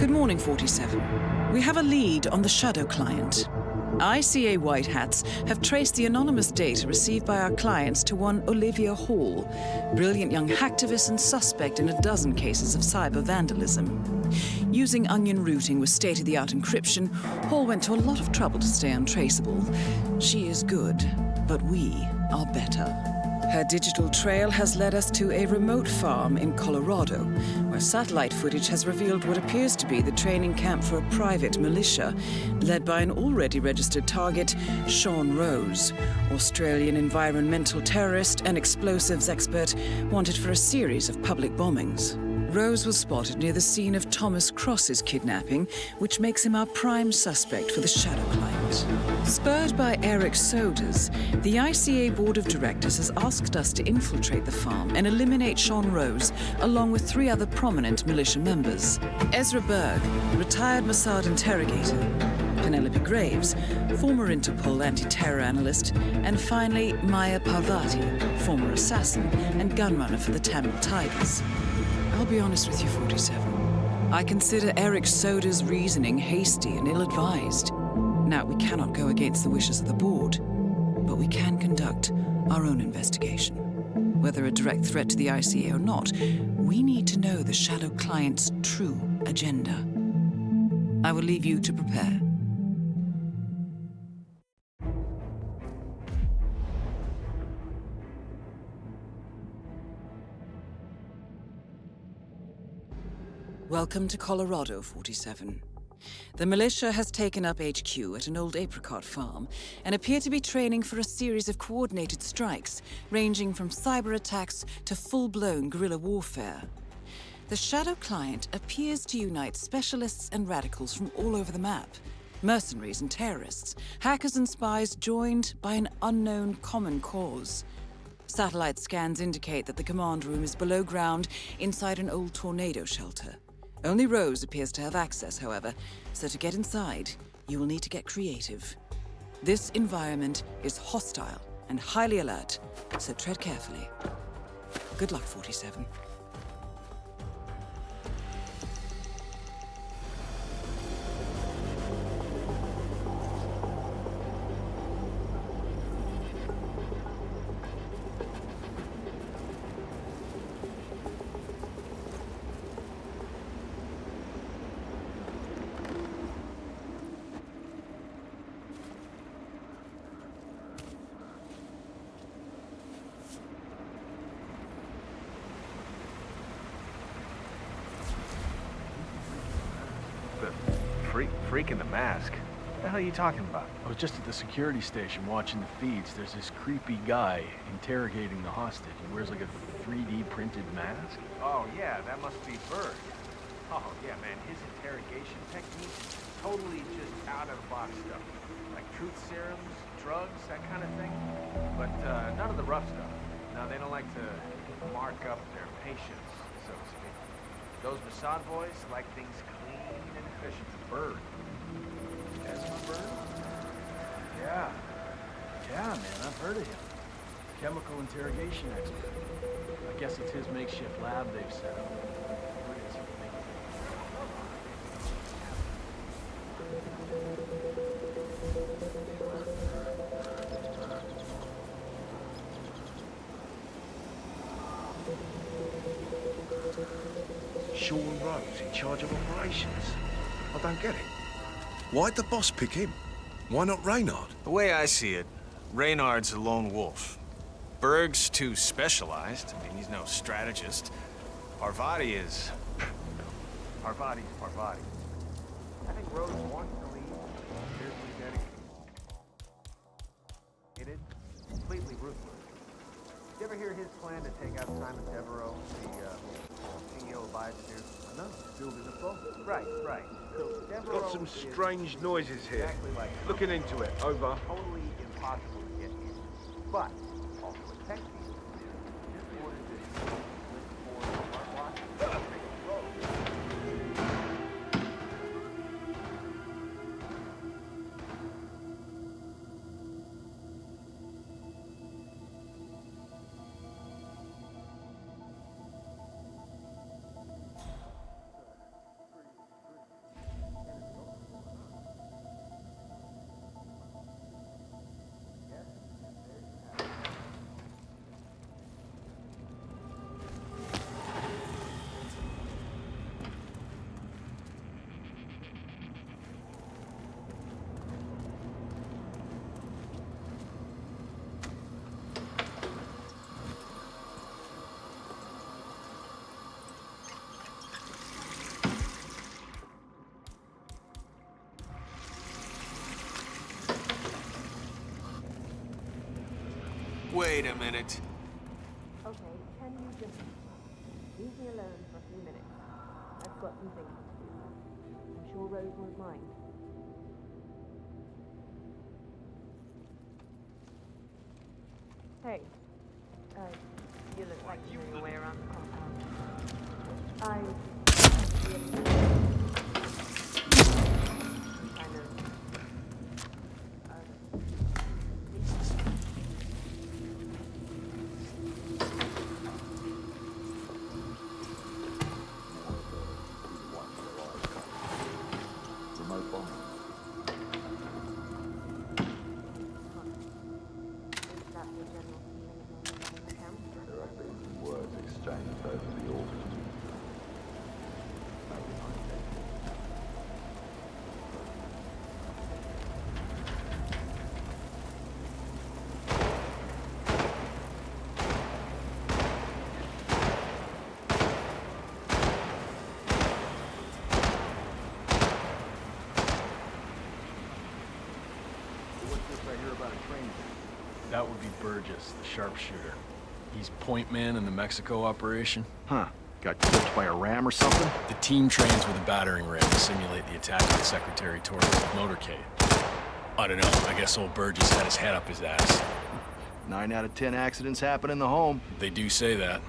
Good morning, 47. We have a lead on the Shadow client. ICA White Hats have traced the anonymous data received by our clients to one Olivia Hall, brilliant young hacktivist and suspect in a dozen cases of cyber vandalism. Using onion routing with state-of-the-art encryption, Hall went to a lot of trouble to stay untraceable. She is good, but we are better. Her digital trail has led us to a remote farm in Colorado, where satellite footage has revealed what appears to be the training camp for a private militia, led by an already registered target, Sean Rose, Australian environmental terrorist and explosives expert wanted for a series of public bombings. Rose was spotted near the scene of Thomas Cross's kidnapping, which makes him our prime suspect for the Shadow client. Spurred by Eric Soders, the ICA Board of Directors has asked us to infiltrate the farm and eliminate Sean Rose, along with 3 other prominent militia members. Ezra Berg, retired Mossad interrogator, Penelope Graves, former Interpol anti-terror analyst, and finally Maya Parvati, former assassin and gunrunner for the Tamil Tigers. I'll be honest with you, 47. I consider Eric Soder's reasoning hasty and ill-advised. Now, we cannot go against the wishes of the board, but we can conduct our own investigation. Whether a direct threat to the ICA or not, we need to know the Shadow client's true agenda. I will leave you to prepare. Welcome to Colorado, 47. The militia has taken up HQ at an old apricot farm and appear to be training for a series of coordinated strikes, ranging from cyber attacks to full-blown guerrilla warfare. The Shadow client appears to unite specialists and radicals from all over the map, mercenaries and terrorists, hackers and spies joined by an unknown common cause. Satellite scans indicate that the command room is below ground inside an old tornado shelter. Only Rose appears to have access, however, so to get inside, you will need to get creative. This environment is hostile and highly alert, so tread carefully. Good luck, 47. Freak in the mask? What the hell are you talking about? I was just at the security station watching the feeds. There's this creepy guy interrogating the hostage. He wears like a 3D printed mask. Oh yeah, that must be Berg. Oh yeah, man, his interrogation technique is totally just out of the box stuff. Like truth serums, drugs, that kind of thing. But none of the rough stuff. No, they don't like to mark up their patients, so to speak. Those Mossad boys like things clean and efficient. Berg. Ezra Berg? Yeah, man, I've heard of him. Chemical interrogation expert. I guess it's his makeshift lab they've set up. Sean Rose in charge of operations? I don't get it. Why'd the boss pick him? Why not Reynard? The way I see it, Reynard's a lone wolf. Berg's too specialized. I mean, he's no strategist. Parvati is... Parvati's Parvati. I think Rose wants to leave. Fiercely dedicated. Completely ruthless. Did you ever hear his plan to take out Simon Devereaux, the CEO of Biosphere? I know, filled in the phone. Right. So Devereaux Got some strange noises here. exactly like Looking into it. Over. totally impossible to get in. But also a tech deal. Just ordered this for smartwatch. Wait a minute. Okay, can you just leave me alone for a few minutes? I've got some things to do. I'm sure Rose won't mind. Hey, you look like you know your way around the compound. I really kind of That would be Burgess, the sharpshooter. He's point man in the Mexico operation. Huh. Got clipped by a ram or something? The team trains with a battering ram to simulate the attack on Secretary Torres' motorcade. I don't know, I guess old Burgess had his head up his ass. 9 out of 10 accidents happen in the home. They do say that.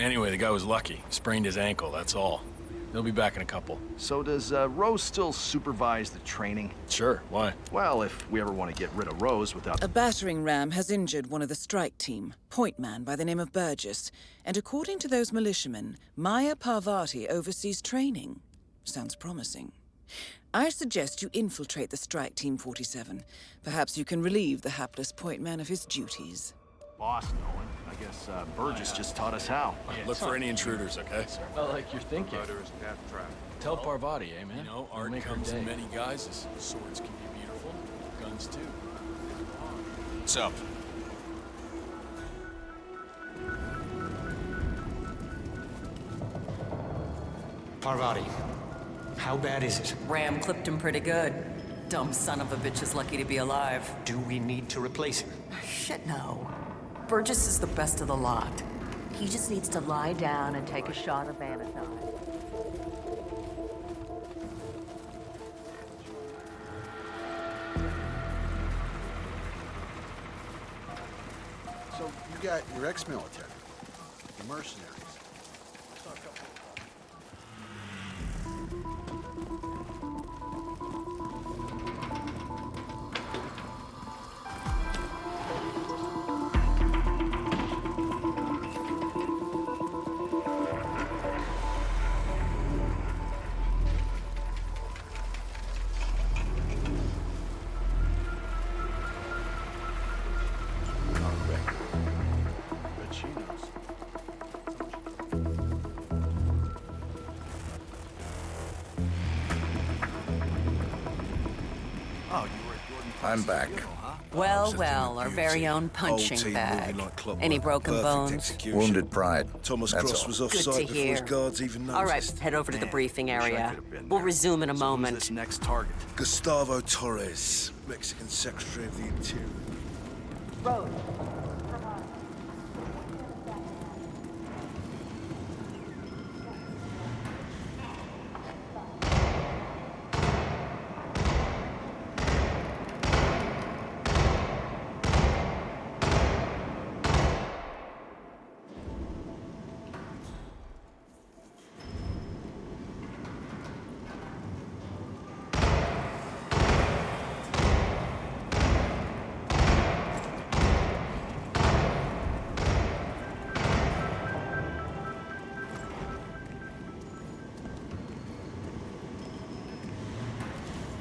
Anyway, the guy was lucky. Sprained his ankle, that's all. He'll be back in a couple. So does Rose still supervise the training? Sure, why? Well, if we ever want to get rid of Rose without... A battering ram has injured one of the strike team, point man by the name of Burgess, and according to those militiamen, Maya Parvati oversees training. Sounds promising. I suggest you infiltrate the strike team 47. Perhaps you can relieve the hapless point man of his duties. Boss knowing. I guess Burgess just taught us how. Look for any intruders, okay? I like your thinking. Tell Parvati, eh, man? You know, It'll art make her comes in day. many guises. Swords can be beautiful, guns too. What's up? Parvati, how bad is it? Ram clipped him pretty good. Dumb son of a bitch is lucky to be alive. Do we need to replace him? Shit, no. Burgess is the best of the lot. He just needs to lie down and take a shot of Vanatine. So you got your ex-military, your mercenaries. I'm back. Well, well, our very own punching bag. Any broken bones? Wounded pride. Thomas That's Cross all. was off Good to site before his hear. guards even noticed. All right, head over to the briefing area. We'll resume in a Who's moment. this next target? Gustavo Torres, Mexican Secretary of the Interior. Rose.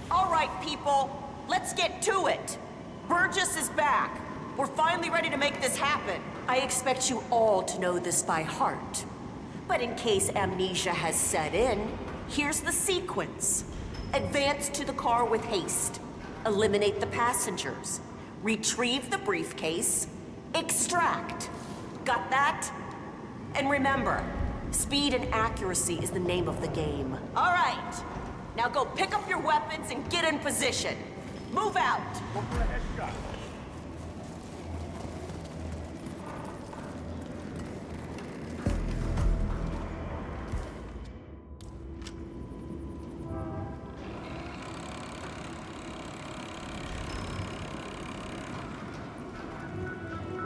All right, people, let's get to it. Burgess is back. We're finally ready to make this happen. I expect you all to know this by heart. But in case amnesia has set in, here's the sequence. Advance to the car with haste. Eliminate the passengers. Retrieve the briefcase. Extract. Got that? And remember, speed and accuracy is the name of the game. All right. Now go pick up your weapons and get in position. Move out.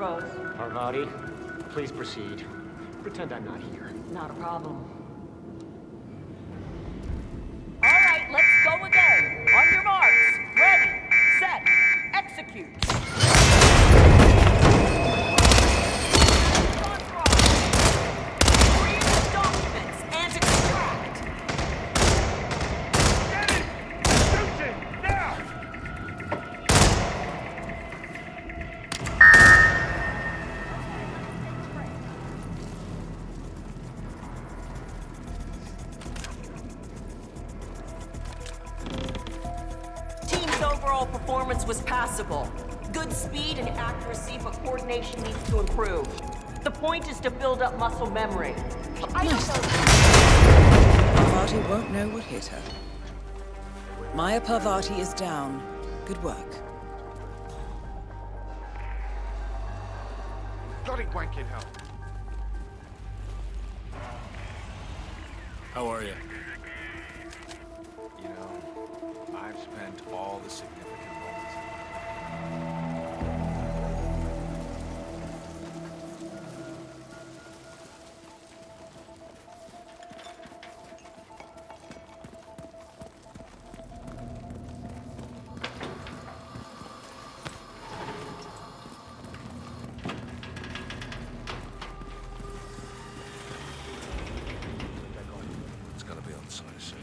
Rose. Parvati, please proceed. Pretend I'm not here. Not a problem. All right, let's go again. On your marks. Ready, set, execute. Read the documents and extract. Get it! Shoot it! Now! Team's overall performance was passable. Good speed and accuracy, but coordination needs to improve. The point is to build up muscle memory. I don't know. Parvati won't know what hit her. Maya Parvati is down. Good work. Bloody wanking hell. How are you? You know, I've spent all the significant moments. It's gonna be on site soon.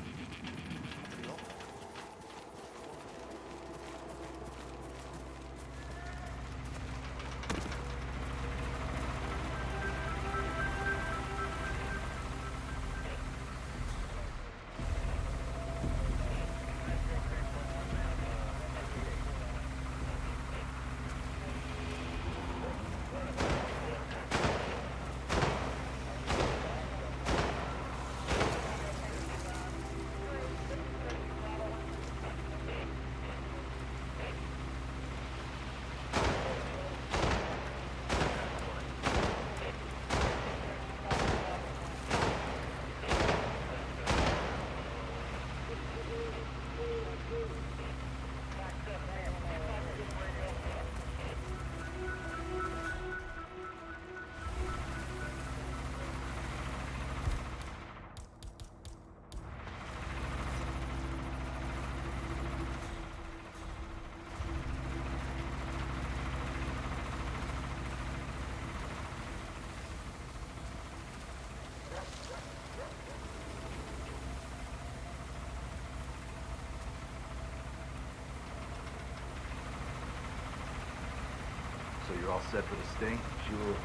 So you're all set for the sting? Sure.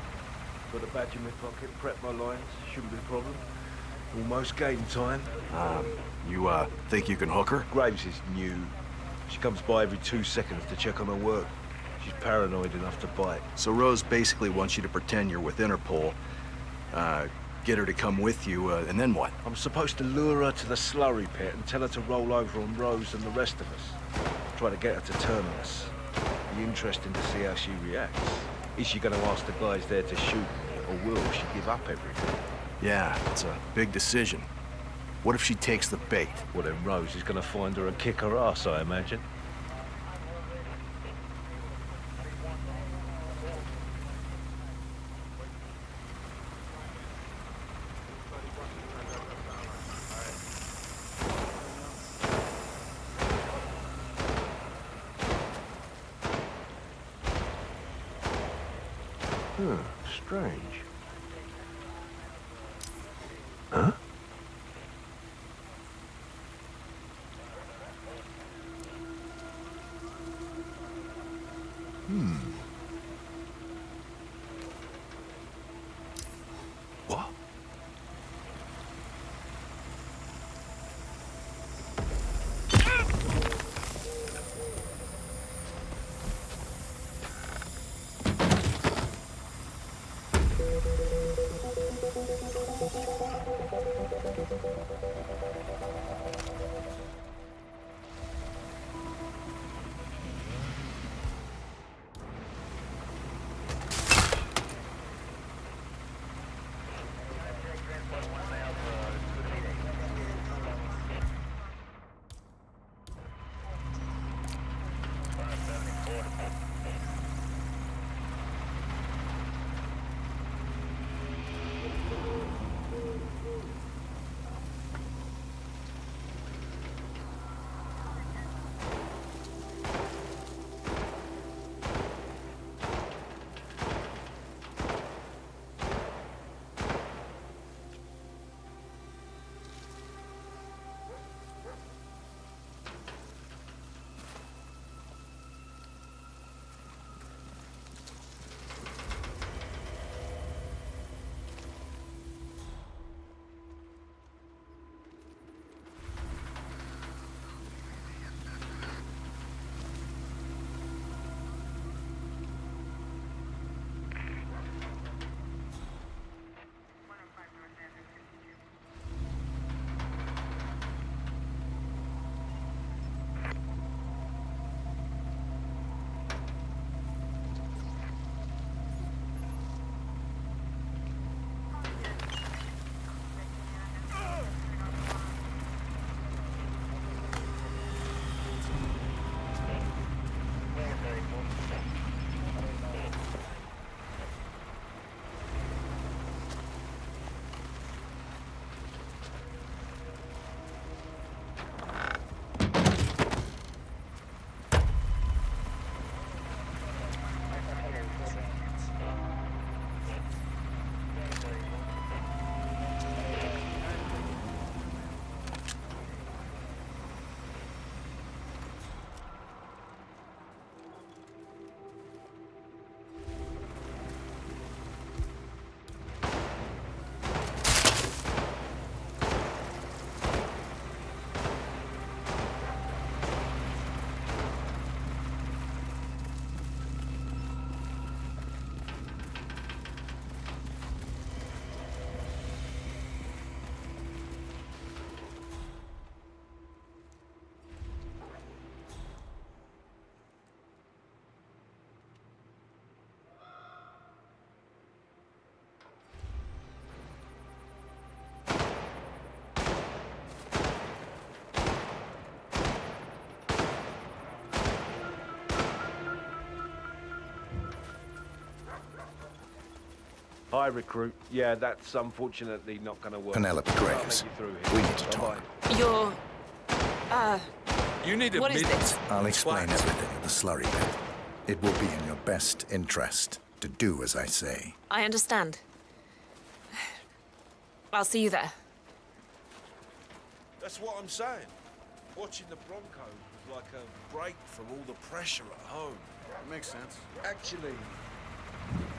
Got a badge in my pocket, prep my lines. Shouldn't be a problem. Almost game time. You, think you can hook her? Graves is new. She comes by every 2 seconds to check on her work. She's paranoid enough to bite. So Rose basically wants you to pretend you're with Interpol, get her to come with you, and then what? I'm supposed to lure her to the slurry pit and tell her to roll over on Rose and the rest of us. Try to get her to turn on us. Be interesting to see how she reacts. Is she going to ask the guys there to shoot, or will she give up everything? Yeah, it's a big decision. What if she takes the bait? Well, then Rose is going to find her and kick her ass, I imagine. Strange. Huh? What? Hi, recruit. Yeah, that's unfortunately not gonna work. Penelope Graves, I'll make you through we here. need to talk. Bye-bye. You're... You need a what is minute. this? I'll explain everything at the slurry pit. It will be in your best interest to do as I say. I understand. I'll see you there. That's what I'm saying. Watching the Broncos was like a break from all the pressure at home. That makes sense. Actually,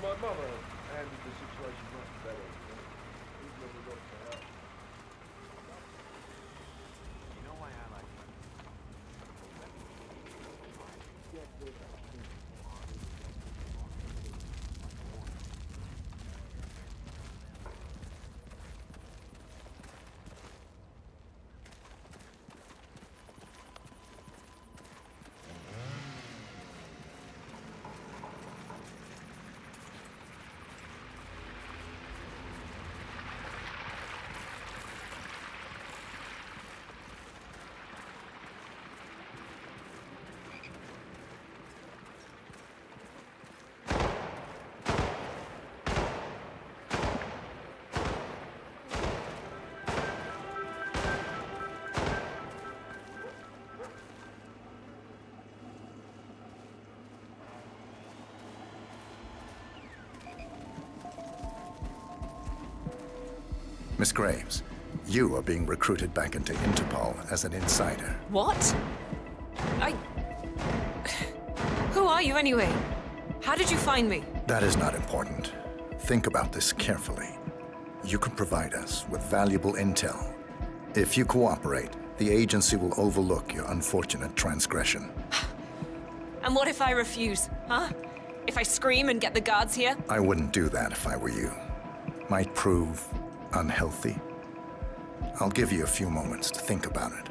my mother handled the situation much better. Even when we got to her. You know why I like Miss Graves, you are being recruited back into Interpol as an insider. What? Who are you anyway? How did you find me? That is not important. Think about this carefully. You can provide us with valuable intel. If you cooperate, the agency will overlook your unfortunate transgression. And what if I refuse, huh? If I scream and get the guards here? I wouldn't do that if I were you. Might prove unhealthy. I'll give you a few moments to think about it.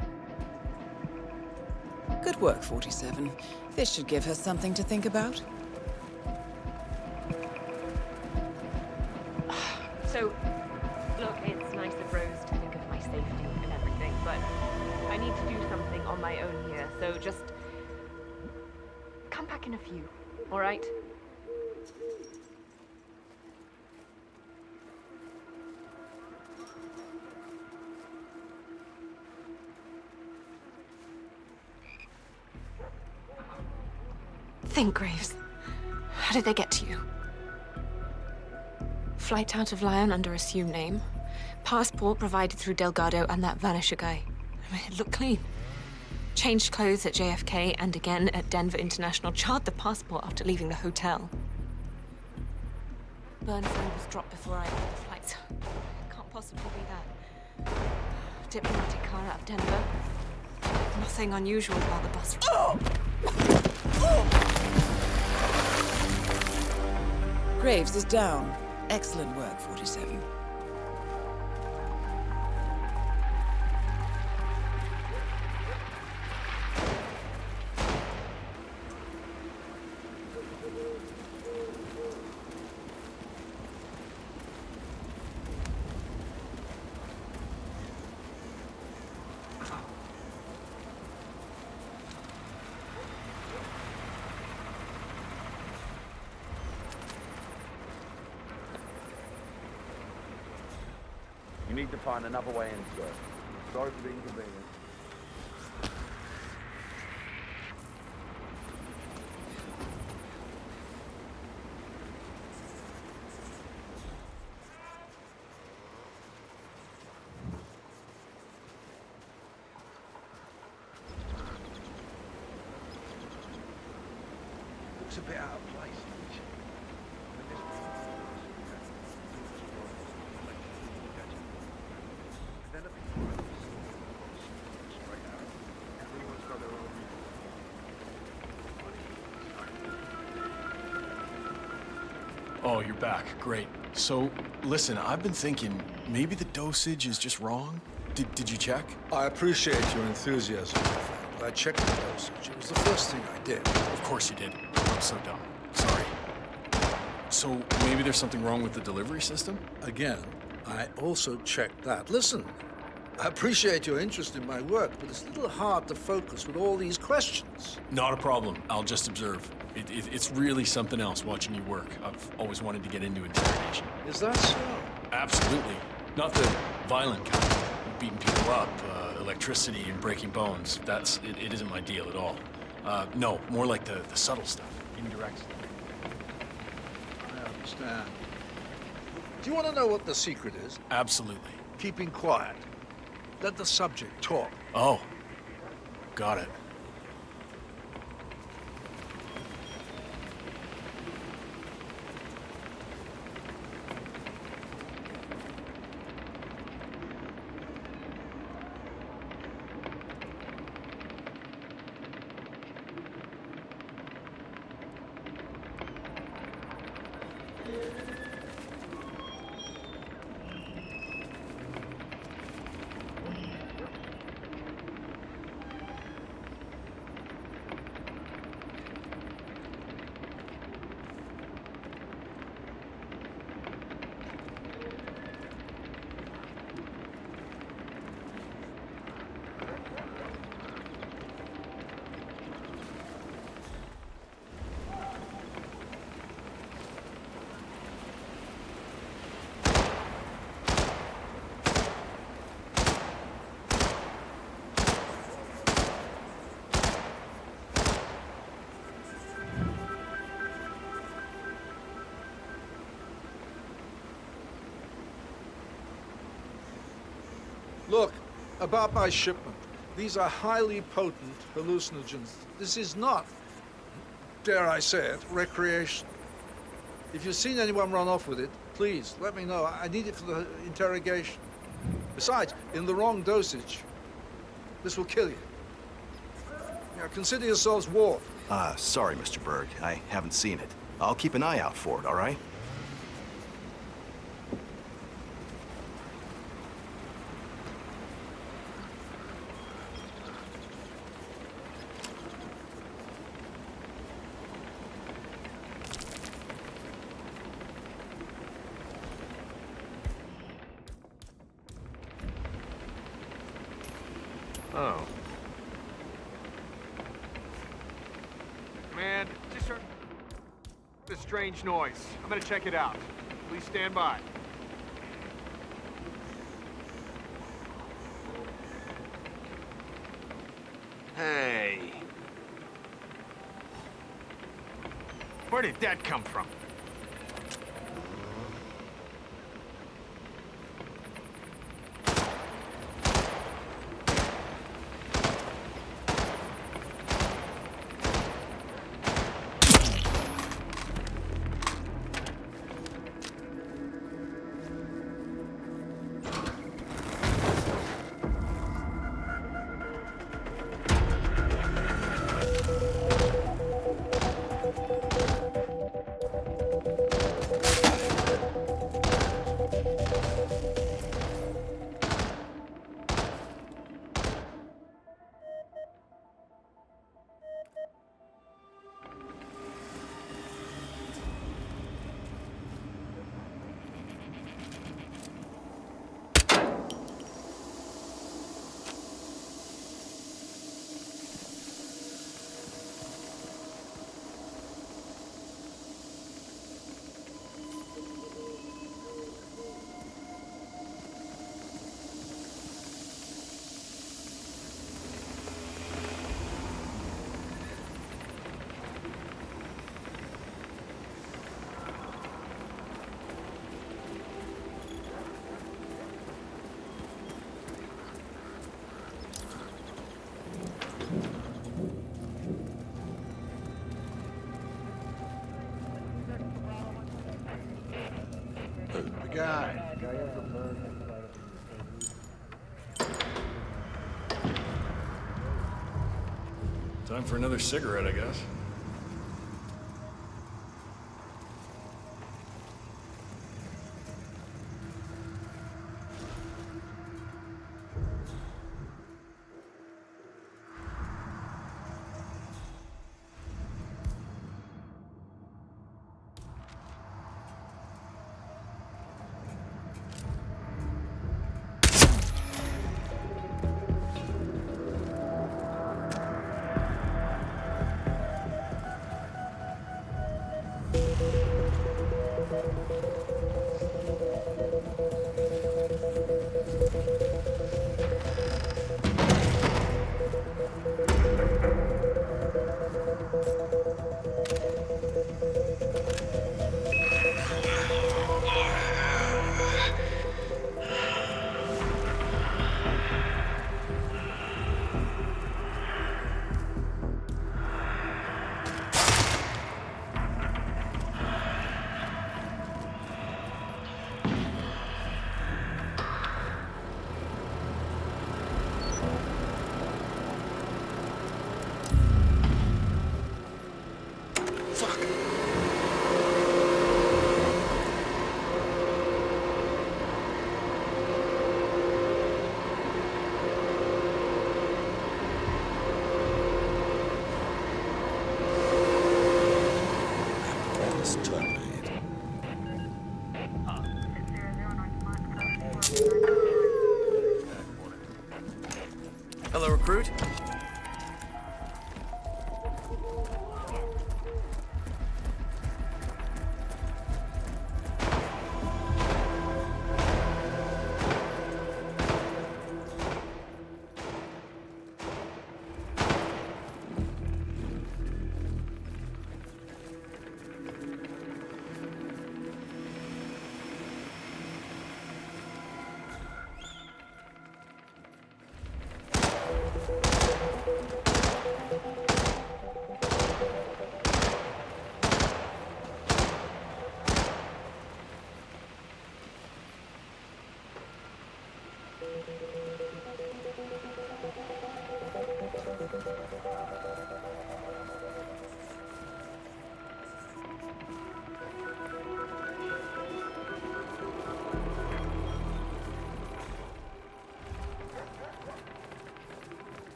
Good work, 47. This should give her something to think about. So, look, it's nice of Rose to think of my safety and everything, but I need to do something on my own here, so just come back in a few, all right? Think, Graves. How did they get to you? Flight out of Lyon under assumed name. Passport provided through Delgado and that Vanisher guy. I mean, it looked clean. Changed clothes at JFK and again at Denver International. Charred the passport after leaving the hotel. Burn phone was dropped before I left the flight. Can't possibly be that. Diplomatic car out of Denver. Nothing unusual about the bus. Graves is down. Excellent work, 47. You need to find another way in, sir. Sorry for the inconvenience. Looks a bit out of place, doesn't it? Oh, you're back. Great. So, listen, I've been thinking maybe the dosage is just wrong. Did you check? I appreciate your enthusiasm, my friend, but I checked the dosage. It was the first thing I did. Of course you did. I'm so dumb. Sorry. So, maybe there's something wrong with the delivery system? Again, I also checked that. Listen, I appreciate your interest in my work, but it's a little hard to focus with all these questions. Not a problem. I'll just observe. It's really something else watching you work. I've always wanted to get into interrogation. Is that so? Absolutely. Not the violent kind. Beating people up, electricity and breaking bones. It isn't my deal at all. No, more like the subtle stuff. Indirect stuff. I understand. Do you want to know what the secret is? Absolutely. Keeping quiet. Let the subject talk. Oh. Got it. Look, about my shipment. These are highly potent hallucinogens. This is not, dare I say it, recreation. If you've seen anyone run off with it, please let me know. I need it for the interrogation. Besides, in the wrong dosage, this will kill you. Now, consider yourselves warned. Sorry, Mr. Berg. I haven't seen it. I'll keep an eye out for it, all right? Oh. Man, just heard a strange noise. I'm gonna check it out. Please stand by. Hey. Where did that come from? The guy. Time for another cigarette, I guess.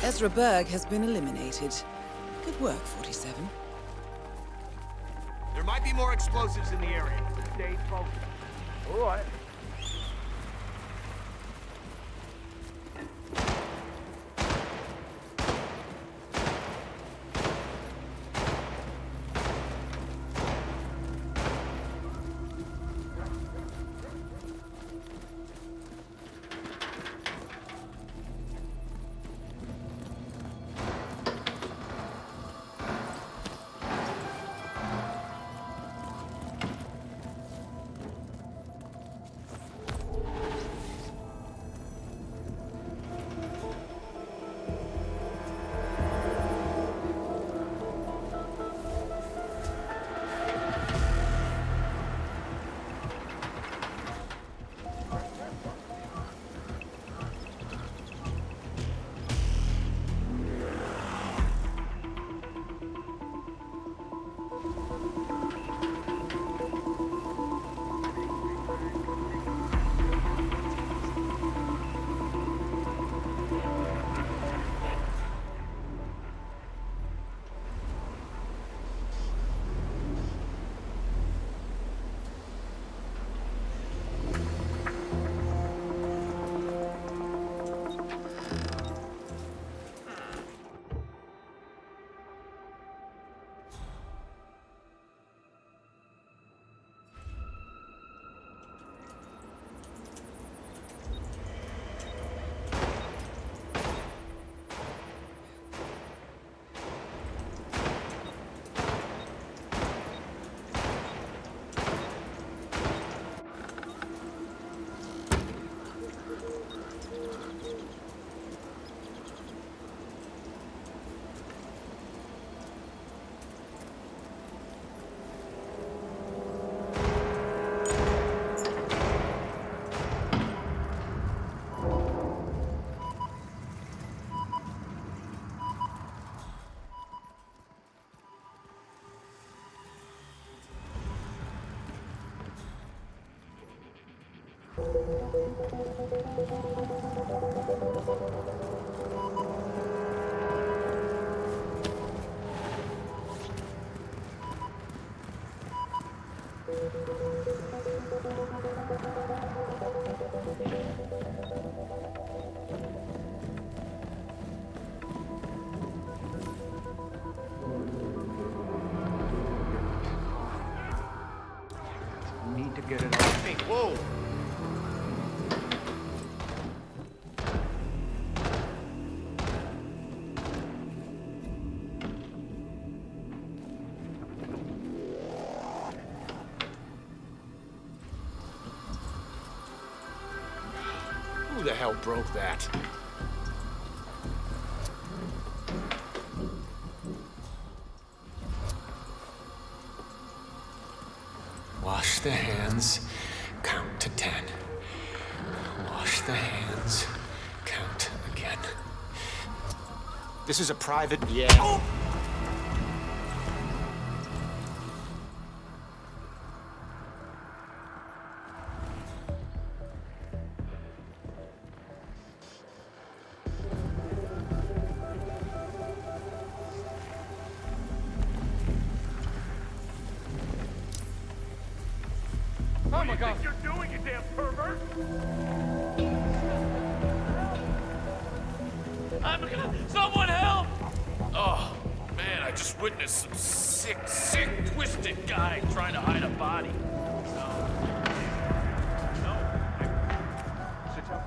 Ezra Berg has been eliminated. Good work, 47. There might be more explosives in the area. Stay focused. All right. Need to get it out. Hey, whoa! Who the hell broke that? Wash the hands, count to 10. Wash the hands, count again. This is a private... Yeah. Oh! Oh my God! What do you think you're doing, you damn pervert? Someone help! Oh, man, I just witnessed some sick, twisted guy trying to hide a body. Sit down.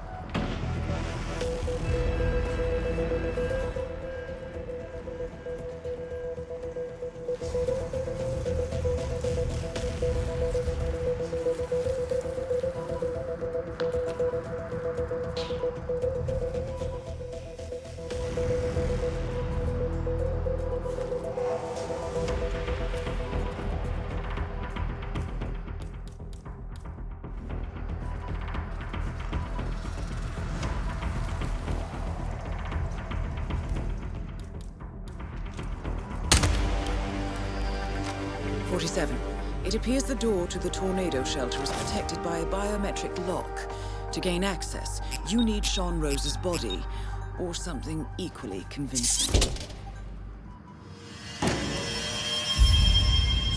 It appears the door to the tornado shelter is protected by a biometric lock. To gain access, you need Sean Rose's body, or something equally convincing.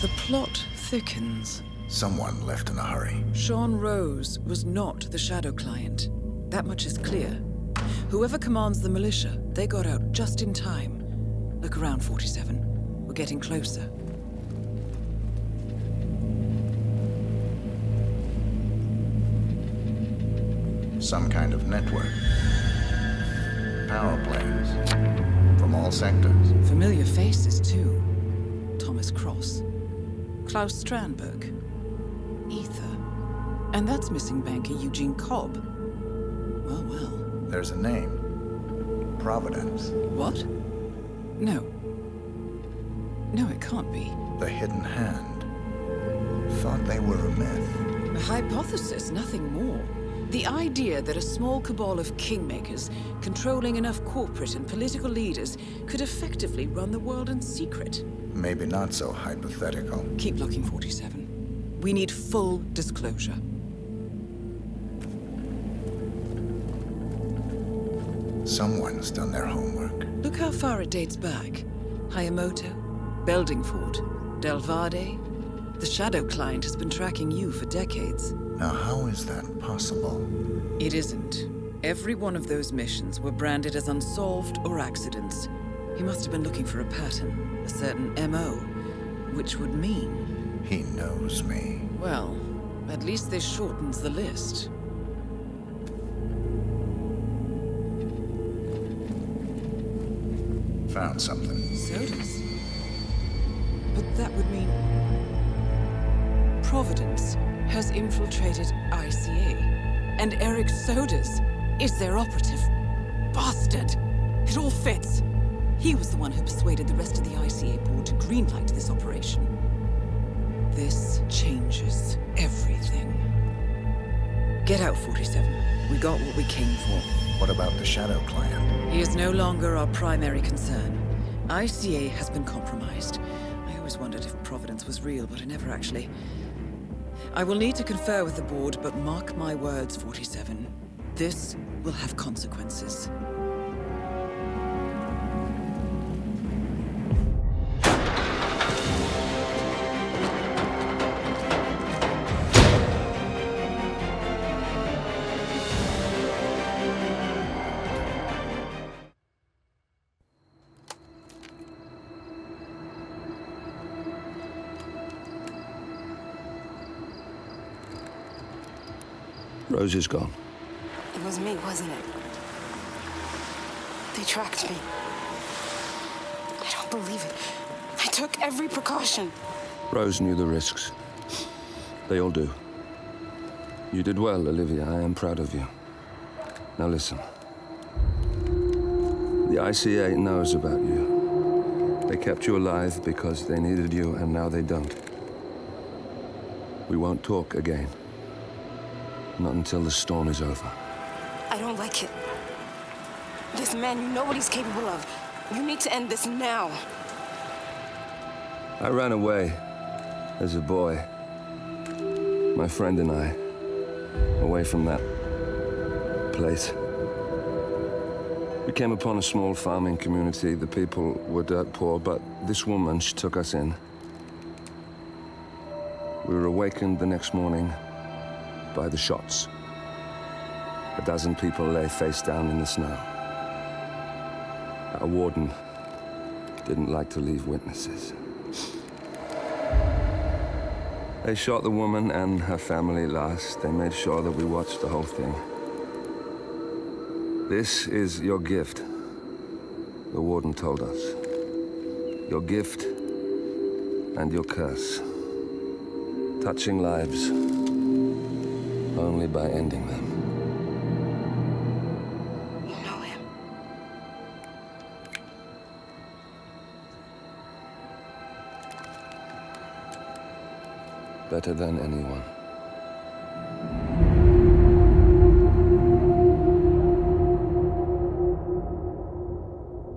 The plot thickens. Someone left in a hurry. Sean Rose was not the Shadow Client. That much is clear. Whoever commands the militia, they got out just in time. Look around, 47. We're getting closer. Some kind of network. Power planes. From all sectors. Familiar faces, too. Thomas Cross. Klaus Strandberg. Ether. And that's missing banker Eugene Cobb. Well, well. There's a name. Providence. What? No. No, it can't be. The Hidden Hand. Thought they were a myth. A hypothesis, nothing more. The idea that a small cabal of kingmakers, controlling enough corporate and political leaders, could effectively run the world in secret. Maybe not so hypothetical. Keep looking, 47. We need full disclosure. Someone's done their homework. Look how far it dates back. Hayamoto, Beldingford, Delvade. The Shadow Client has been tracking you for decades. Now, how is that possible? It isn't. Every one of those missions were branded as unsolved or accidents. He must have been looking for a pattern, a certain MO, which would mean... He knows me. Well, at least this shortens the list. Found something. Sodas? But that would mean... Providence has infiltrated ICA. And Eric Sodas is their operative. Bastard! It all fits. He was the one who persuaded the rest of the ICA board to greenlight this operation. This changes everything. Get out, 47. We got what we came for. What about the Shadow Client? He is no longer our primary concern. ICA has been compromised. I always wondered if Providence was real, but I never actually... I will need to confer with the board, but mark my words, 47. This will have consequences. Rose is gone. It was me, wasn't it? They tracked me. I don't believe it. I took every precaution. Rose knew the risks. They all do. You did well, Olivia. I am proud of you. Now listen. The ICA knows about you. They kept you alive because they needed you, and now they don't. We won't talk again. Not until the storm is over. I don't like it. This man, you know what he's capable of. You need to end this now. I ran away as a boy. My friend and I. Away from that place. We came upon a small farming community. The people were dirt poor, but this woman, she took us in. We were awakened the next morning by the shots. A dozen people lay face down in the snow. Our warden didn't like to leave witnesses. They shot the woman and her family last. They made sure that we watched the whole thing. This is your gift, the warden told us. Your gift and your curse. Touching lives only by ending them. You know him. Better than anyone.